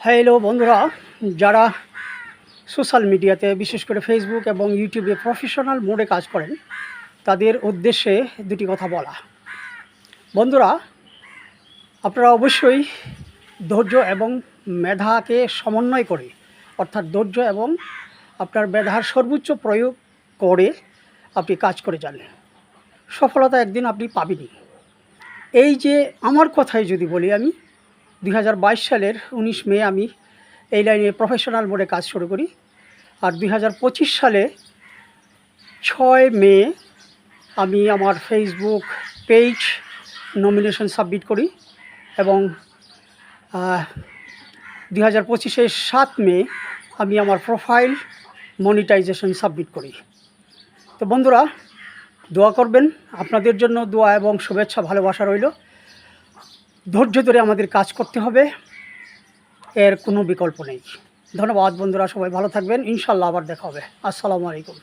Hello বন্ধুরা, যারা social মিডিয়াতে বিশেষ করে ফেসবুক এবং ইউটিউবে প্রফেশনাল মোডে কাজ করেন, তাদের উদ্দেশ্যে দুটি কথা বলা। বন্ধুরা, আপনারা অবশ্যই ধৈর্য এবং মেধাকে সমন্বয় করে, অর্থাৎ ধৈর্য এবং আপনার মেধার সর্বোচ্চ প্রয়োগ করে আপনি কাজ করে যান। সফলতা একদিন আপনি পাবেনই। এই যে আমার কথাই যদি বলি, আমি 2022 সালের 19 মে আমি এই লাইনে প্রফেশনাল মোডে কাজ শুরু করি। আর 2025 সালে 6 মে আমি আমার ফেসবুক পেজ নমিনেশন সাবমিট করি এবং 2025-এর 7 মে আমি আমার প্রোফাইল মনিটাইজেশন সাবমিট করি। তো বন্ধুরা, দোয়া করবেন, আপনাদের জন্য দোয়া এবং শুভেচ্ছা ভালোবাসা রইল। ধৈর্য ধরে আমাদের কাজ করতে হবে, এর কোনো বিকল্প নেই। ধন্যবাদ বন্ধুরা, সবাই ভালো থাকবেন। ইনশাল্লাহ আবার দেখা হবে। আসসালামু আলাইকুম।